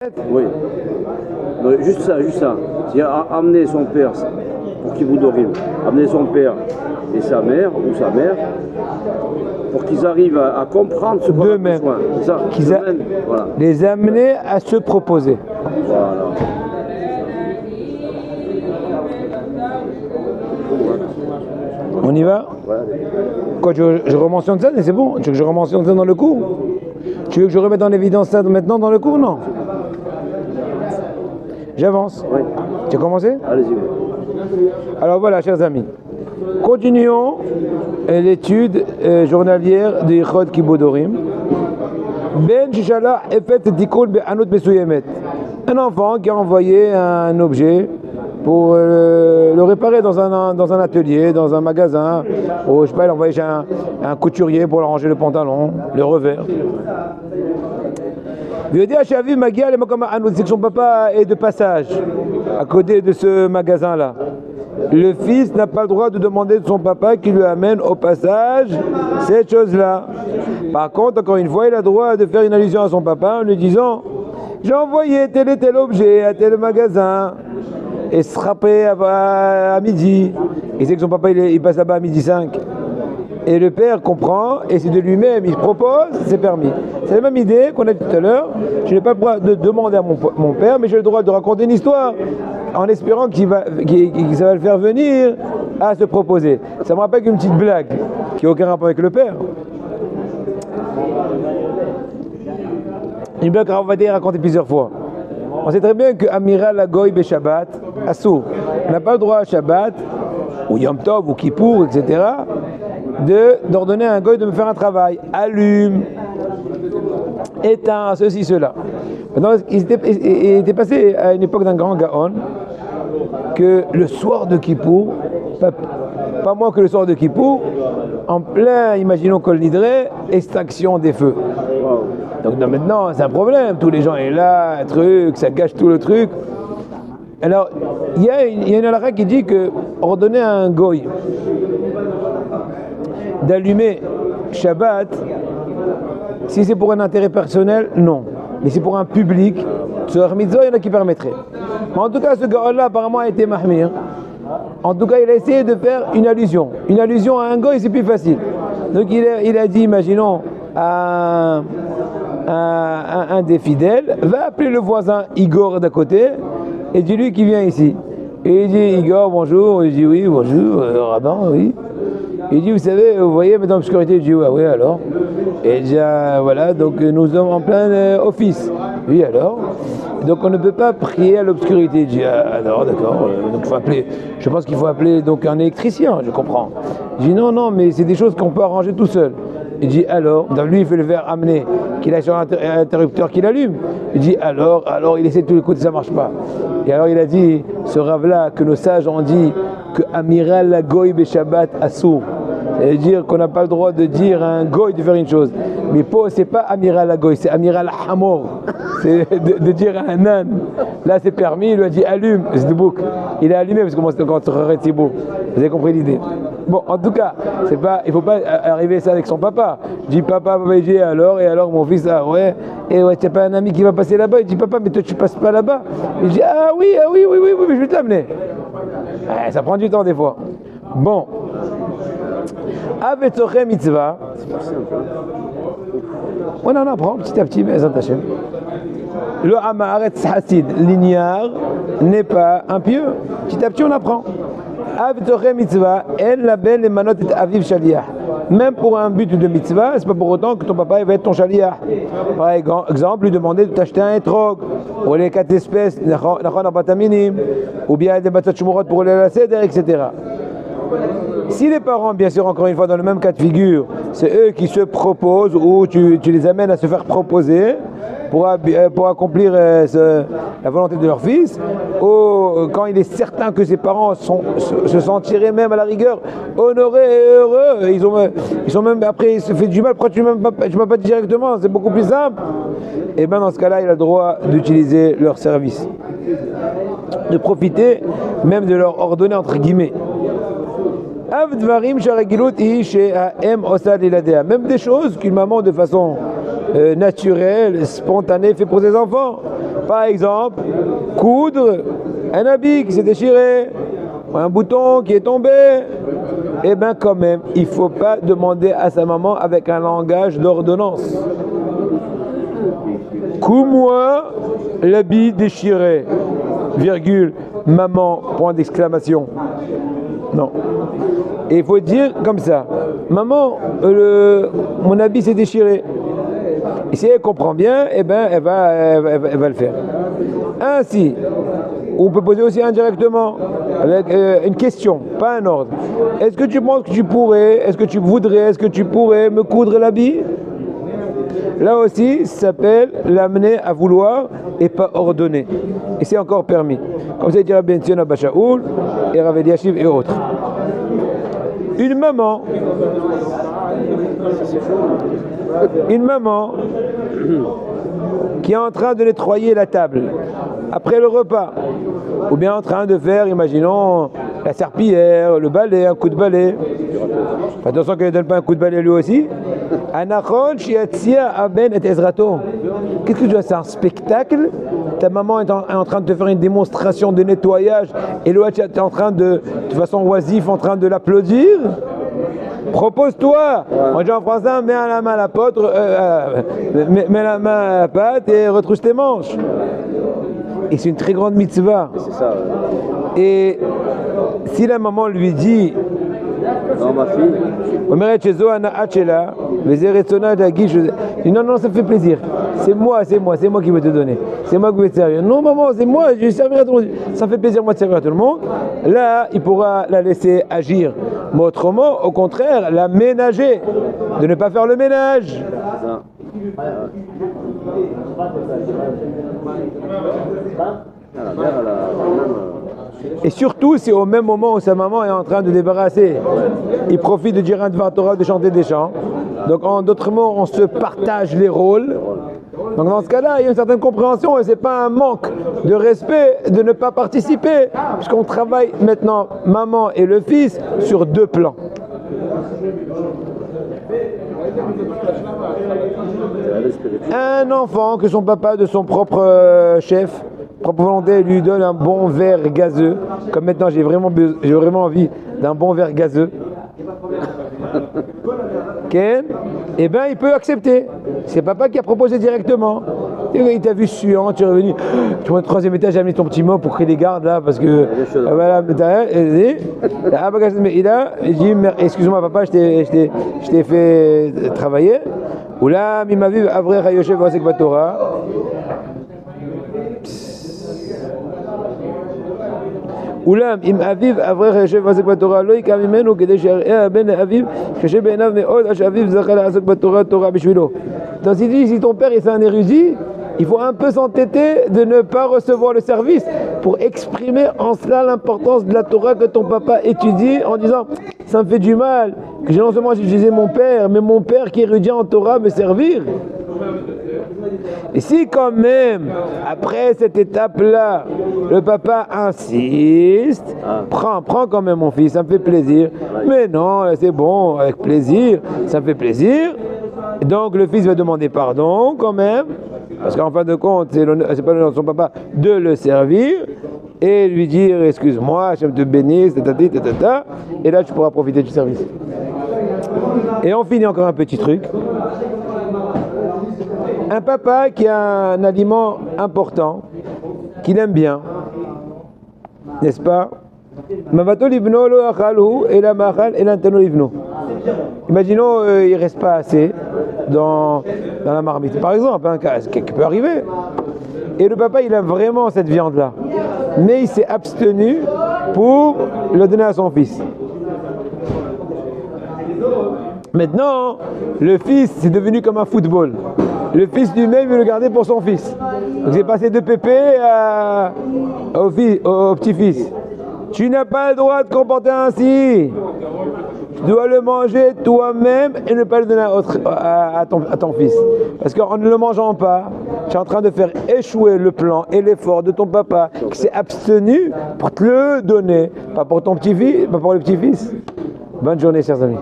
Oui. Juste ça. C'est-à-dire amener son père pour qu'il vous dorime, amener son père et sa mère ou sa mère pour qu'ils arrivent à comprendre ce qu'on a besoin. C'est ça. Voilà. Les amener à se proposer. Voilà. On y va? Quoi, je rementionne ça, mais c'est bon. Tu veux que je rementionne ça dans le cours? Tu veux que je remette en évidence ça maintenant dans le cours? Non. J'avance. Oui. Tu as commencé? Allez-y. Alors voilà, chers amis. Continuons l'étude journalière de Yichod Kibodorim. Ben Shishala Efet Tikul Be'anut Mesuyemet. Un enfant qui a envoyé un objet pour le réparer dans un atelier, dans un magasin, ou je sais pas, il a envoyé chez un couturier pour leur ranger le pantalon, le revers. C'est que son papa est de passage à côté de ce magasin-là. Le fils n'a pas le droit de demander de son papa qu'il lui amène au passage cette chose-là. Par contre, encore une fois, il a le droit de faire une allusion à son papa en lui disant « J'ai envoyé tel et tel objet à tel magasin et se rappeler à midi. » Il sait que son papa il passe là-bas à midi 5. Et le père comprend, et c'est de lui-même, il propose, c'est permis. C'est la même idée qu'on a dit tout à l'heure. Je n'ai pas le droit de demander à mon père, mais j'ai le droit de raconter une histoire en espérant que ça va le faire venir à se proposer. Ça me rappelle qu'une petite blague qui n'a aucun rapport avec le père. Une blague qu'on va dire raconter plusieurs fois. On sait très bien que Amiral Agoy be Shabbat, Assour, on n'a pas le droit à Shabbat, ou Yom Tov, ou Kippour, etc., d'ordonner à un goy de me faire un travail. Allume, éteins, ceci, cela. Maintenant, il était passé à une époque d'un grand Gaon que le soir de Kippour, pas moins que le soir de Kippour, en plein, imaginons Kol Nidré, extinction des feux. Donc maintenant, c'est un problème. Tous les gens sont là, truc, ça gâche tout le truc. Alors, il y a une halakha qui dit que ordonner à un goy d'allumer Shabbat, si c'est pour un intérêt personnel, non. Mais c'est pour un public, sur mitzvah, il y en a qui permettraient. Mais en tout cas, ce gars-là apparemment a été mahmir. En tout cas, il a essayé de faire une allusion. Une allusion à un goy, c'est plus facile. Donc il a dit, imaginons, à un des fidèles, va appeler le voisin Igor d'à côté et dis-lui qu'il vient ici. Et il dit, Igor, bonjour. Il dit, oui, bonjour, rabbin, oui. Il dit, vous savez, vous voyez, maintenant l'obscurité. Il dit, ouais, oui, alors. Et déjà, voilà, donc nous sommes en plein office. Oui, alors. Donc on ne peut pas prier à l'obscurité. Il dit, alors, d'accord. Donc il faut appeler, je pense qu'il faut appeler donc un électricien, je comprends. Il dit, non, mais c'est des choses qu'on peut arranger tout seul. Il dit, alors, donc lui il fait le faire amener, qu'il a sur l'interrupteur qu'il allume. Il dit, alors, il essaie de tous les côtés, ça marche pas. Et alors il a dit, ce rave-là, que nos sages ont dit, que Amiral la Goy be Shabbat Assour. C'est-à-dire qu'on n'a pas le droit de dire à un goy de faire une chose. Mais c'est pas Amiral la Goy, c'est Amiral Hamor. C'est de dire à un âne. Là c'est permis, il lui a dit allume, c'est du bouc. Il a allumé parce que quand tu regardes c'est beau. Vous avez compris l'idée. Bon, en tout cas, il ne faut pas arriver ça avec son papa. Je dis papa, il dit alors, et alors mon fils, ah ouais, et ouais, tu n'as pas un ami qui va passer là-bas. Il dit papa, mais toi tu passes pas là-bas. Il dit ah oui, je vais te l'amener. Ça prend du temps des fois. Bon. Avetzoche mitzvah. On en apprend petit à petit, mais Hashem. Le Hamaretz Hasid, l'ignare, n'est pas impieux. Petit à petit, on apprend. Avetzoche mitzvah, en la ben les manot et aviv shaliach. Même pour un but de mitzvah, c'est pas pour autant que ton papa va être ton shaliach. Par exemple, lui demander de t'acheter un étrog, ou les 4 espèces, ou bien des batzot shumurot pour la seder, etc. Si les parents, bien sûr, encore une fois, dans le même cas de figure, c'est eux qui se proposent ou tu les amènes à se faire proposer pour accomplir la volonté de leur fils, ou quand il est certain que ses parents se sentiraient même à la rigueur honorés et heureux, ils sont même après il se fait du mal, pourquoi tu ne m'as pas dit directement, c'est beaucoup plus simple. Et bien dans ce cas-là, il a le droit d'utiliser leur service, de profiter même de leur ordonner entre guillemets. Même des choses qu'une maman de façon naturel, spontané, fait pour ses enfants. Par exemple, coudre un habit qui s'est déchiré, un bouton qui est tombé. Eh bien quand même, il ne faut pas demander à sa maman avec un langage d'ordonnance. Couds-moi l'habit déchiré, virgule, maman, point d'exclamation. Non. Et il faut dire comme ça, maman, mon habit s'est déchiré. Et si elle comprend bien, eh ben, elle va le faire. Ainsi, on peut poser aussi indirectement, avec une question, pas un ordre. Est-ce que tu penses que tu pourrais, est-ce que tu voudrais, est-ce que tu pourrais me coudre l'habit? Là aussi, ça s'appelle l'amener à vouloir et pas ordonner. Et c'est encore permis. Comme ça, il dira Ben Sion Abba Shaul et Rav Eliashiv et autres. Une maman qui est en train de nettoyer la table après le repas, ou bien en train de faire, imaginons, la serpillière, le balai, un coup de balai. Attention qu'elle ne donne pas un coup de balai lui aussi. Qu'est-ce que tu vois, c'est un spectacle? Ta maman est en train de te faire une démonstration de nettoyage et l'autre tu es en train de façon oisif, en train de l'applaudir. Propose-toi. On dit en français, mets la main à la pâte, mets la main à la pâte et retrousse tes manches. Et c'est une très grande mitzvah. C'est ça. Et si la maman lui dit, Non, ma fille. Non, ça me fait plaisir. C'est moi qui veux te donner. C'est moi qui veux te servir. Non, maman, c'est moi, je vais servir à tout le monde. Ça me fait plaisir, moi, de servir à tout le monde. Là, il pourra la laisser agir. Mais autrement, au contraire, la ménager. De ne pas faire le ménage. Non. Et surtout, c'est au même moment où sa maman est en train de débarrasser. Il profite de dire un devant Torah, de chanter des chants. Donc, en d'autres mots, on se partage les rôles. Donc, dans ce cas-là, il y a une certaine compréhension et ce n'est pas un manque de respect de ne pas participer. Puisqu'on travaille maintenant, maman et le fils, sur deux plans. Un enfant que son papa de son propre chef, propre volonté, lui donne un bon verre gazeux. Comme maintenant j'ai vraiment envie d'un bon verre gazeux. Ken, eh bien il peut accepter. C'est papa qui a proposé directement. Il t'a vu suant, tu es revenu. Tu vois, au troisième étage, j'ai amené ton petit mot pour créer des gardes là, parce que. Voilà, il dit excuse-moi papa, je t'ai fait travailler. Ou là, m'a vu Avrer Hayoshev Vasek Batora. אולם אם אביו אברך יושב ועסק בתורה לא יקע ממנו כדי שיראה הבן לאביו כשבעיניו מאוד שאביו זכה לעסוק בתורה תורה בשבילו. Donc si ton père est un érudit, il faut un peu s'entêter de ne pas recevoir le service pour exprimer en cela l'importance de la Torah que ton papa étudie en disant ça me fait du mal que non seulement j'utilisais mon père, mais mon père qui est érudit en Torah me servir. Et si quand même, après cette étape-là, le papa insiste, prends quand même mon fils, ça me fait plaisir. Mais non, c'est bon, avec plaisir, ça me fait plaisir. Donc le fils va demander pardon quand même, parce qu'en fin de compte, c'est pas l'honneur de son papa de le servir, et lui dire excuse-moi, je te bénisse, et là tu pourras profiter du service. Et on finit encore un petit truc. Un papa qui a un aliment important, qu'il aime bien, n'est-ce pas? Imaginons il ne reste pas assez dans la marmite. Par exemple, ce qui peut arriver. Et le papa, il aime vraiment cette viande-là. Mais il s'est abstenu pour le donner à son fils. Maintenant, le fils, c'est devenu comme un football. Le fils lui-même veut le garder pour son fils. Donc c'est passé de Pépé au petit-fils. Tu n'as pas le droit de comporter ainsi. Tu dois le manger toi-même et ne pas le donner à ton fils. Parce qu'en ne le mangeant pas, tu es en train de faire échouer le plan et l'effort de ton papa qui s'est abstenu pour te le donner. Pas pour ton petit-fils, pas pour le petit-fils. Bonne journée, chers amis.